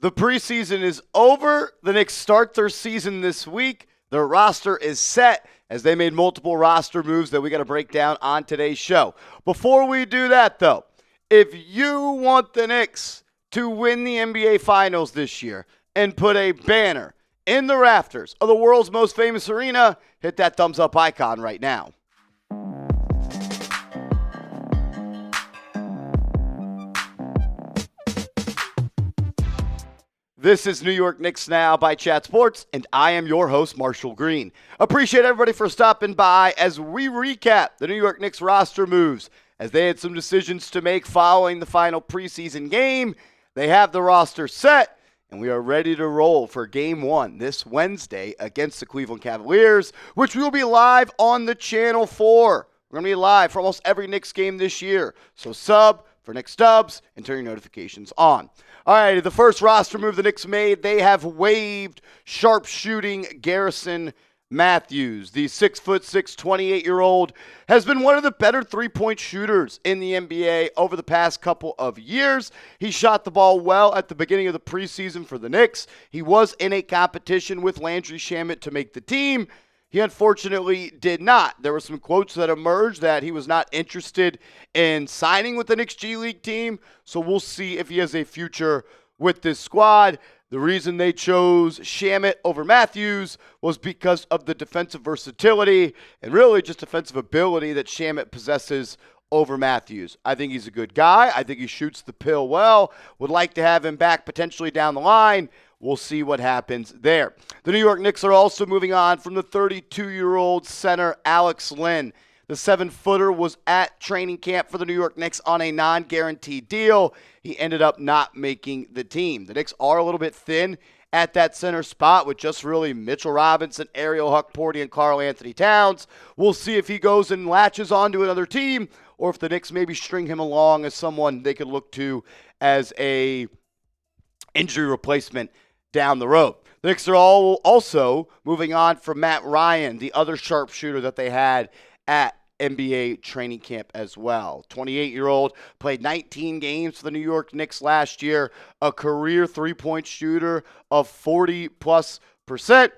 The preseason is over. The Knicks start their season this week. Their roster is set as they made multiple roster moves that we got to break down on today's show. Before we do that, though, if you want the Knicks to win the NBA Finals this year and put a banner in the rafters of the world's most famous arena, hit that thumbs up icon right now. This is New York Knicks Now by Chat Sports, and I am your host, Marshall Green. Appreciate everybody for stopping by as we recap the New York Knicks roster moves, as they had some decisions to make following the final preseason game. They have the roster set, and we are ready to roll for Game 1 this Wednesday against the Cleveland Cavaliers, which we will be live on the channel for. We're going to be live for almost every Knicks game this year, so sub for Knicks Dubs and turn your notifications on. All right, the first roster move the Knicks made, they have waived sharpshooting Guerschon Matthews. The 6'6", 28-year-old has been one of the better three-point shooters in the NBA over the past couple of years. He shot the ball well at the beginning of the preseason for the Knicks. He was in a competition with Landry Shamet to make the team. He unfortunately did not. There were some quotes that emerged that he was not interested in signing with the Knicks G League team, so we'll see if he has a future with this squad. The reason they chose Shamet over Matthews was because of the defensive versatility and really just defensive ability that Shamet possesses over Matthews. I think he's a good guy. I think he shoots the pill well. Would like to have him back potentially down the line. We'll see what happens there. The New York Knicks are also moving on from the 32-year-old center Alex Len. The 7-footer was at training camp for the New York Knicks on a non-guaranteed deal. He ended up not making the team. The Knicks are a little bit thin at that center spot with just really Mitchell Robinson, Ariel Huckporty, and Karl-Anthony Towns. We'll see if he goes and latches on to another team or if the Knicks maybe string him along as someone they could look to as a injury replacement down the road. The Knicks are also moving on from Matt Ryan, the other sharpshooter that they had at NBA training camp as well. 28-year-old, played 19 games for the New York Knicks last year, a career three-point shooter of 40+%.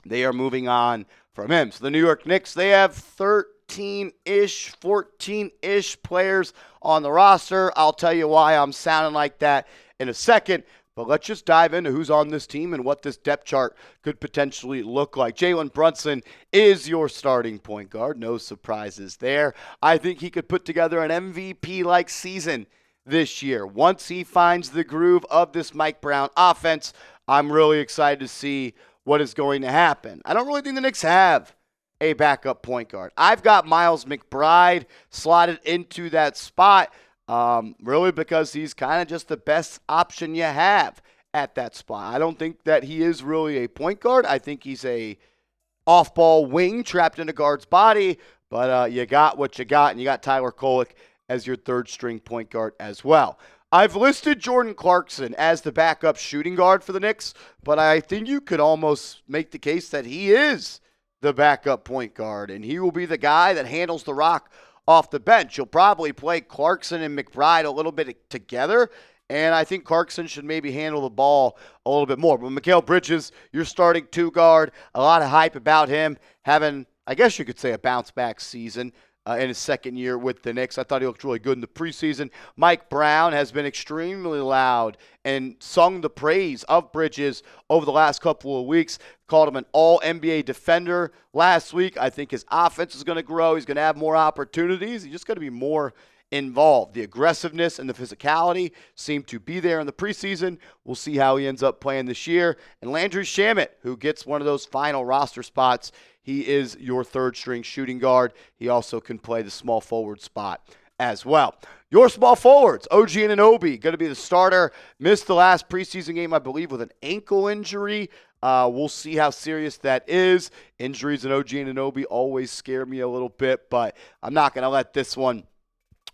They are moving on from him. So the New York Knicks, they have 13-ish, 14-ish players on the roster. I'll tell you why I'm sounding like that in a second. But let's just dive into who's on this team and what this depth chart could potentially look like. Jalen Brunson is your starting point guard. No surprises there. I think he could put together an MVP-like season this year. Once he finds the groove of this Mike Brown offense, I'm really excited to see what is going to happen. I don't really think the Knicks have a backup point guard. I've got Miles McBride slotted into that spot. Really because he's kind of just the best option you have at that spot. I don't think that he is really a point guard. I think he's a off-ball wing trapped in a guard's body, but you got what you got, and you got Tyler Kolek as your third-string point guard as well. I've listed Jordan Clarkson as the backup shooting guard for the Knicks, but I think you could almost make the case that he is the backup point guard, and he will be the guy that handles the rock off the bench. You'll probably play Clarkson and McBride a little bit together, and I think Clarkson should maybe handle the ball a little bit more. But Mikal Bridges, your starting two guard, a lot of hype about him having, I guess you could say, a bounce-back season in his second year with the Knicks. I thought he looked really good in the preseason. Mike Brown has been extremely loud and sung the praise of Bridges over the last couple of weeks. Called him an all-NBA defender last week. I think his offense is going to grow. He's going to have more opportunities. He's just going to be more involved. The aggressiveness and the physicality seem to be there in the preseason. We'll see how he ends up playing this year. And Landry Shamet, who gets one of those final roster spots, he is your third-string shooting guard. He also can play the small forward spot as well. Your small forwards, OG Anunoby, going to be the starter. Missed the last preseason game, I believe, with an ankle injury. We'll see how serious that is. Injuries in OG Anunoby always scare me a little bit, but I'm not going to let this one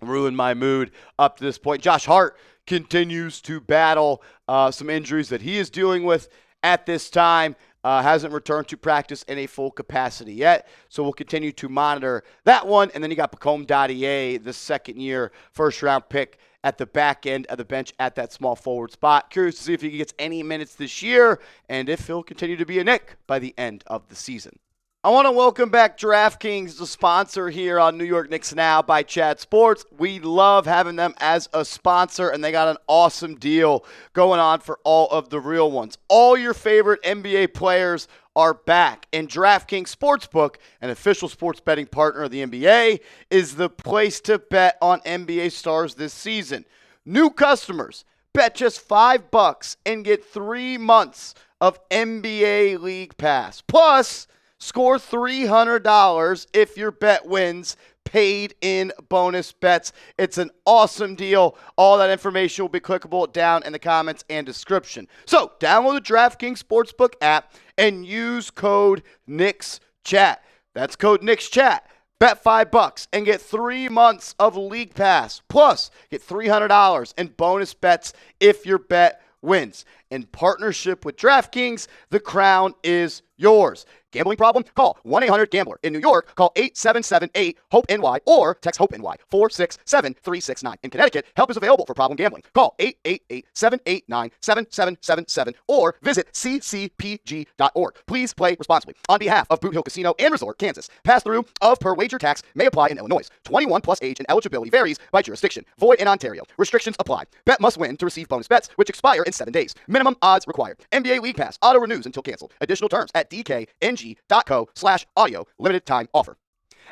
ruin my mood up to this point. Josh Hart continues to battle some injuries that he is dealing with at this time. Hasn't returned to practice in a full capacity yet, so we'll continue to monitor that one. And then you got Mikal Bridges, the second-year first-round pick at the back end of the bench at that small forward spot. Curious to see if he gets any minutes this year and if he'll continue to be a Knick by the end of the season. I want to welcome back DraftKings, the sponsor here on New York Knicks Now by Chat Sports. We love having them as a sponsor, and they got an awesome deal going on for all of the real ones. All your favorite NBA players are back, and DraftKings Sportsbook, an official sports betting partner of the NBA, is the place to bet on NBA stars this season. New customers, bet just $5 and get 3 months of NBA League Pass. Plus, score $300 if your bet wins, paid in bonus bets. It's an awesome deal. All that information will be clickable down in the comments and description. So download the DraftKings Sportsbook app and use code KnicksChat. That's code KnicksChat. Bet $5 and get 3 months of League Pass. Plus, get $300 in bonus bets if your bet wins. In partnership with DraftKings, the crown is yours. Gambling problem? Call 1-800-GAMBLER. In New York, call 877-8-HOPE-NY or text HOPE-NY 467-369. In Connecticut, help is available for problem gambling. Call 888-789-7777 or visit ccpg.org. Please play responsibly. On behalf of Boot Hill Casino and Resort, Kansas, pass-through of per wager tax may apply in Illinois. 21 plus age and eligibility varies by jurisdiction. Void in Ontario. Restrictions apply. Bet must win to receive bonus bets, which expire in 7 days. Minimum odds required. NBA League Pass. Auto renews until canceled. Additional terms at dkng.co/audio. Limited time offer.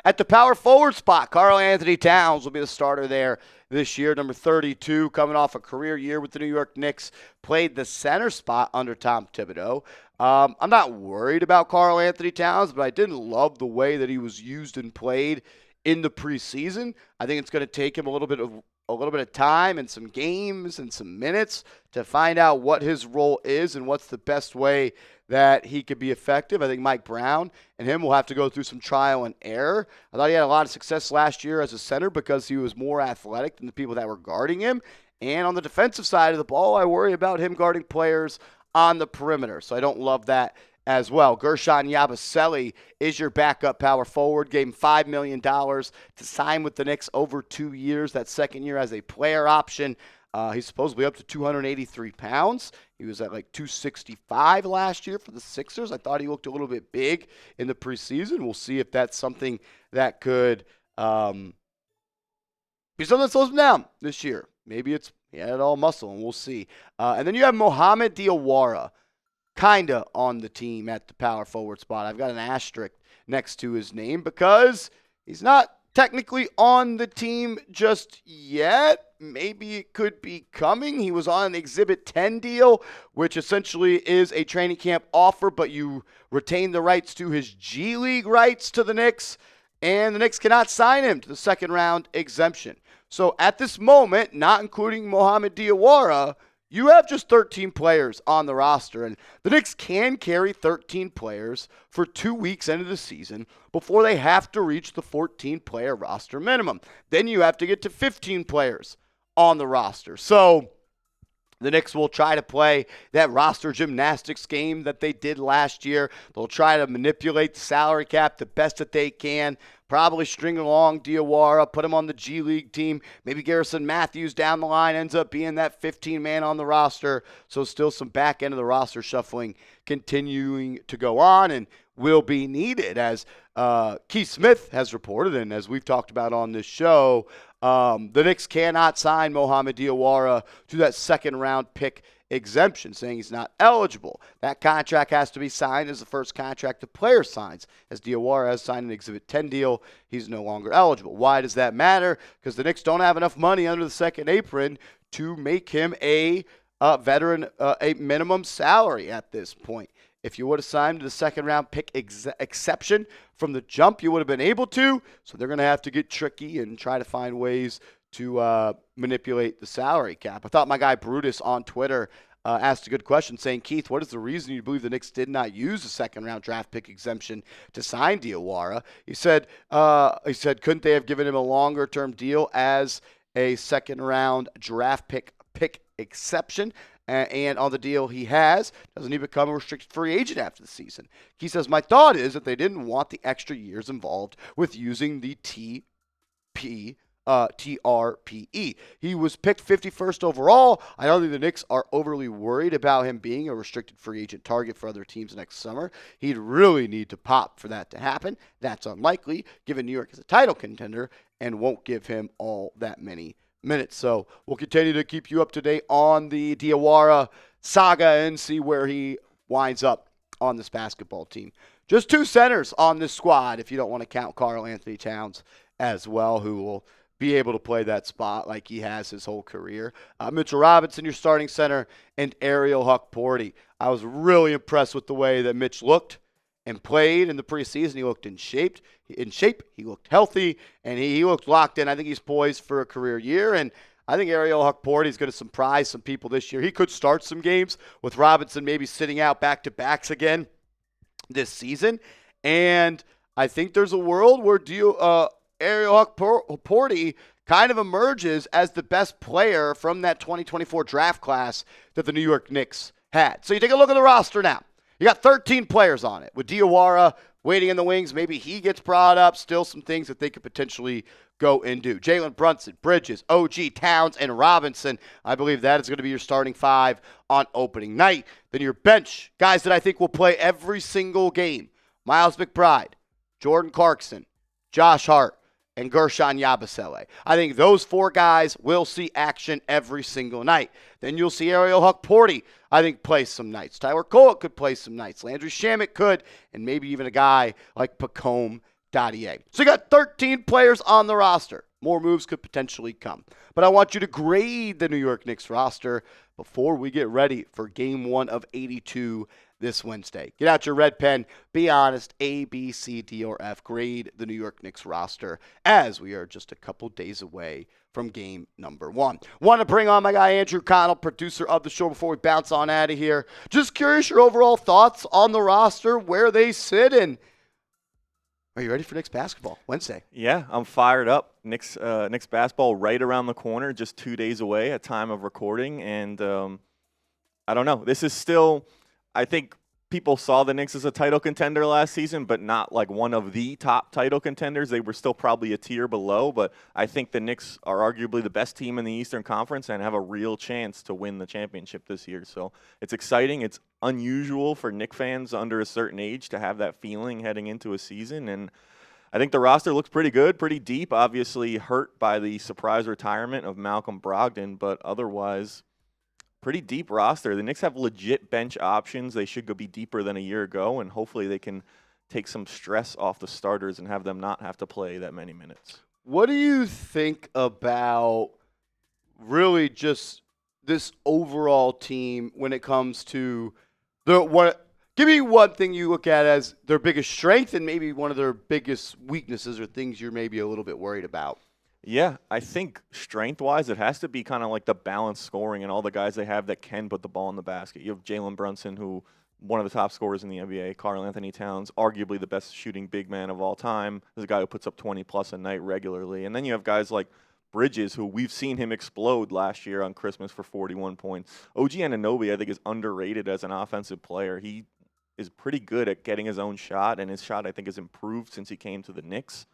At the power forward spot, Karl-Anthony Towns will be the starter there this year, number 32, coming off a career year with the New York Knicks. Played the center spot under Tom Thibodeau. I'm not worried about Karl-Anthony Towns, but I didn't love the way that he was used and played in the preseason. I think it's going to take him a little bit of time and some games and some minutes to find out what his role is and what's the best way that he could be effective. I think Mike Brown and him will have to go through some trial and error. I thought he had a lot of success last year as a center because he was more athletic than the people that were guarding him. And on the defensive side of the ball, I worry about him guarding players on the perimeter. So I don't love that as well. Guerschon Yabusele is your backup power forward. Gave him $5 million to sign with the Knicks over 2 years. That second year as a player option. He's supposedly up to 283 pounds. He was at like 265 last year for the Sixers. I thought he looked a little bit big in the preseason. We'll see if that's something that could be something that slows him down this year. Maybe it's he had all muscle, and we'll see. And then you have Mohamed Diawara, kind of on the team at the power forward spot. I've got an asterisk next to his name because he's not technically on the team just yet. Maybe it could be coming. He was on an Exhibit 10 deal, which essentially is a training camp offer, but you retain the rights to his G League rights to the Knicks, and the Knicks cannot sign him to the second round exemption. So at this moment, not including Mohamed Diawara, you have just 13 players on the roster, and the Knicks can carry 13 players for 2 weeks into the season before they have to reach the 14-player roster minimum. Then you have to get to 15 players on the roster. So the Knicks will try to play that roster gymnastics game that they did last year. They'll try to manipulate the salary cap the best that they can. Probably string along Diawara, put him on the G League team. Maybe Garrison Matthews down the line ends up being that 15-man on the roster. So still some back end of the roster shuffling continuing to go on and will be needed. As Keith Smith has reported and as we've talked about on this show, the Knicks cannot sign Mohamed Diawara to that second-round pick exemption, saying he's not eligible. That contract has to be signed as the first contract the player signs. As Diawara has signed an Exhibit 10 deal, he's no longer eligible. Why does that matter? Because the Knicks don't have enough money under the second apron to make him a veteran, a minimum salary at this point. If you would have signed the second-round pick exception from the jump, you would have been able to. So they're going to have to get tricky and try to find ways to manipulate the salary cap. I thought my guy Brutus on Twitter asked a good question, saying, Keith, what is the reason you believe the Knicks did not use the second-round draft pick exemption to sign Diawara? He said, couldn't they have given him a longer-term deal as a second-round draft pick exception? And on the deal he has, doesn't he become a restricted free agent after the season? He says, my thought is that they didn't want the extra years involved with using the TP TRPE. He was picked 51st overall. I don't think the Knicks are overly worried about him being a restricted free agent target for other teams next summer. He'd really need to pop for that to happen. That's unlikely, given New York is a title contender and won't give him all that many minutes. So we'll continue to keep you up to date on the Diawara saga and see where he winds up on this basketball team. Just 2 centers on this squad, if you don't want to count Karl-Anthony Towns as well, who will be able to play that spot like he has his whole career. Mitchell Robinson, your starting center, and Ariel Hukporti. I was really impressed with the way that Mitch looked and played in the preseason. He looked in shape. He looked healthy, and he looked locked in. I think he's poised for a career year, and I think Ariel Hukporti is going to surprise some people this year. He could start some games with Robinson maybe sitting out back-to-backs again this season, and I think there's a world where Ariel Hukporti kind of emerges as the best player from that 2024 draft class that the New York Knicks had. So you take a look at the roster now. You got 13 players on it, with Diawara waiting in the wings. Maybe he gets brought up. Still some things that they could potentially go and do. Jalen Brunson, Bridges, OG, Towns, and Robinson. I believe that is going to be your starting 5 on opening night. Then your bench, guys that I think will play every single game. Miles McBride, Jordan Clarkson, Josh Hart, and Guerschon Yabusele. I think those 4 guys will see action every single night. Then you'll see Ariel Hukporti, I think, play some nights. Tyler Kolek could play some nights. Landry Shamet could, and maybe even a guy like Mikal Bridges. So you got 13 players on the roster. More moves could potentially come. But I want you to grade the New York Knicks roster before we get ready for Game 1 of 82 this Wednesday. Get out your red pen. Be honest. A, B, C, D, or F. Grade the New York Knicks roster as we are just a couple days away from game number 1. Want to bring on my guy Andrew Connell, producer of the show, before we bounce on out of here. Just curious your overall thoughts on the roster, where they sit, and are you ready for Knicks basketball Wednesday? Yeah, I'm fired up. Knicks basketball right around the corner, just 2 days away at time of recording. And I don't know. This is still, I think people saw the Knicks as a title contender last season, but not like one of the top title contenders. They were still probably a tier below, but I think the Knicks are arguably the best team in the Eastern Conference and have a real chance to win the championship this year. So it's exciting. It's unusual for Knicks fans under a certain age to have that feeling heading into a season. And I think the roster looks pretty good, pretty deep, obviously hurt by the surprise retirement of Malcolm Brogdon, but otherwise pretty deep roster. The Knicks have legit bench options. They should go be deeper than a year ago, and hopefully they can take some stress off the starters and have them not have to play that many minutes. What do you think about really just this overall team when it comes to give me one thing you look at as their biggest strength and maybe one of their biggest weaknesses or things you're maybe a little bit worried about? Yeah, I think strength-wise, it has to be kind of like the balanced scoring and all the guys they have that can put the ball in the basket. You have Jalen Brunson, who one of the top scorers in the NBA, Karl-Anthony Towns, arguably the best shooting big man of all time. There's a guy who puts up 20-plus a night regularly. And then you have guys like Bridges, who we've seen him explode last year on Christmas for 41 points. OG Anunoby, I think, is underrated as an offensive player. He is pretty good at getting his own shot, and his shot, I think, has improved since he came to the Knicks.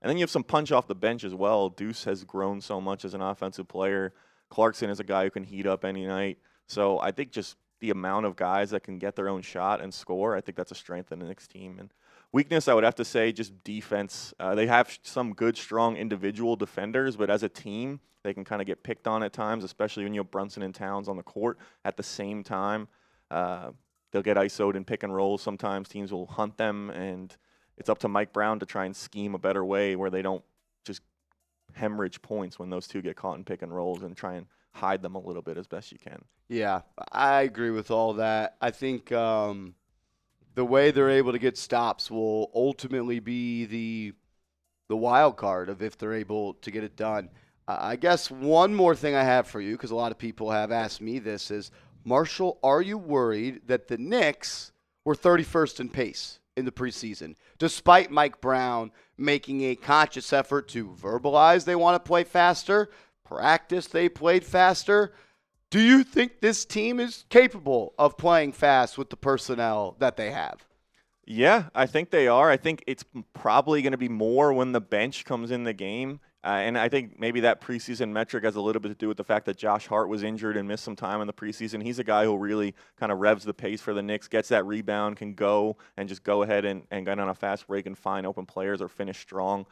And then you have some punch off the bench as well. Deuce has grown so much as an offensive player. Clarkson is a guy who can heat up any night. So I think just the amount of guys that can get their own shot and score, I think that's a strength in the Knicks team. And weakness, I would have to say, just defense. They have some good, strong individual defenders, but as a team, they can kind of get picked on at times, especially when you have Brunson and Towns on the court at the same time. They'll get ISO'd in pick and rolls. Sometimes teams will hunt them, and it's up to Mike Brown to try and scheme a better way where they don't just hemorrhage points when those two get caught in pick and rolls, and try and hide them a little bit as best you can. Yeah, I agree with all that. I think the way they're able to get stops will ultimately be the wild card of if they're able to get it done. I guess one more thing I have for you, because a lot of people have asked me this, is, Marshall, are you worried that the Knicks were 31st in pace in the preseason, despite Mike Brown making a conscious effort to verbalize they want to play faster, practice they played faster? Do you think this team is capable of playing fast with the personnel that they have? Yeah, I think they are. I think it's probably going to be more when the bench comes in the game. And I think maybe that preseason metric has a little bit to do with the fact that Josh Hart was injured and missed some time in the preseason. He's a guy who really kind of revs the pace for the Knicks, gets that rebound, can go and just go ahead and get on a fast break and find open players or finish strong.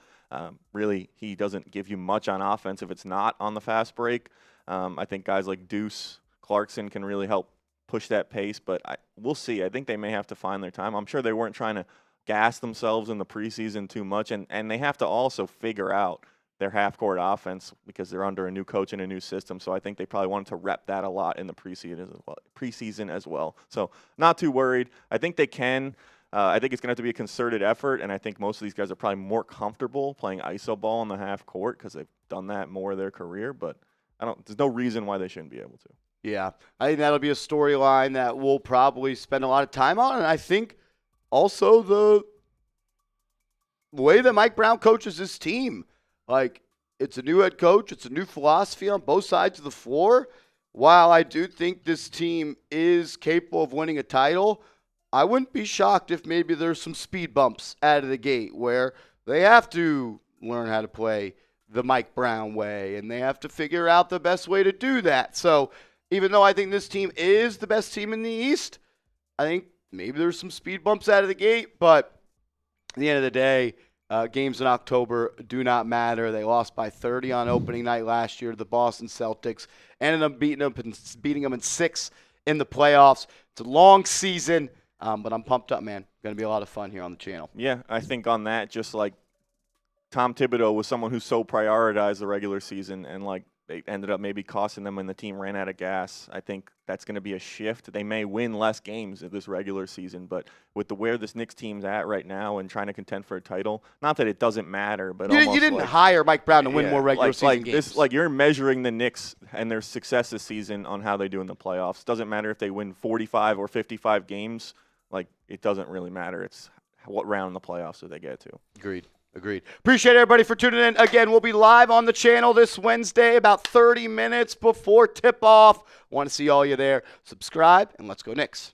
Really, he doesn't give you much on offense if it's not on the fast break. I think guys like Deuce, Clarkson can really help push that pace, but we'll see. I think they may have to find their time. I'm sure they weren't trying to gas themselves in the preseason too much, and they have to also figure out their half-court offense because they're under a new coach and a new system. So I think they probably wanted to rep that a lot in the preseason as well. So not too worried. I think they can. I think it's going to have to be a concerted effort, and I think most of these guys are probably more comfortable playing iso ball in the half court because they've done that more of their career. But there's no reason why they shouldn't be able to. Yeah, I think that'll be a storyline that we'll probably spend a lot of time on, and I think also the way that Mike Brown coaches his team. Like, it's a new head coach. It's a new philosophy on both sides of the floor. While I do think this team is capable of winning a title, I wouldn't be shocked if maybe there's some speed bumps out of the gate where they have to learn how to play the Mike Brown way, and they have to figure out the best way to do that. So even though I think this team is the best team in the East, I think maybe there's some speed bumps out of the gate. But at the end of the day, games in October do not matter. They lost by 30 on opening night last year to the Boston Celtics. Ended up beating them in 6 in the playoffs. It's a long season, but I'm pumped up, man. Going to be a lot of fun here on the channel. Yeah, I think on that, just like Tom Thibodeau was someone who so prioritized the regular season and like they ended up maybe costing them when the team ran out of gas. I think that's going to be a shift. They may win less games this regular season, but with where this Knicks team's at right now and trying to contend for a title, not that it doesn't matter, but you didn't hire Mike Brown to win more regular season games. Like you're measuring the Knicks and their success this season on how they do in the playoffs. Doesn't matter if they win 45 or 55 games. Like, it doesn't really matter. It's what round in the playoffs do they get to. Agreed. Appreciate everybody for tuning in. Again, we'll be live on the channel this Wednesday about 30 minutes before tip-off. Want to see all you there. Subscribe, and let's go Knicks.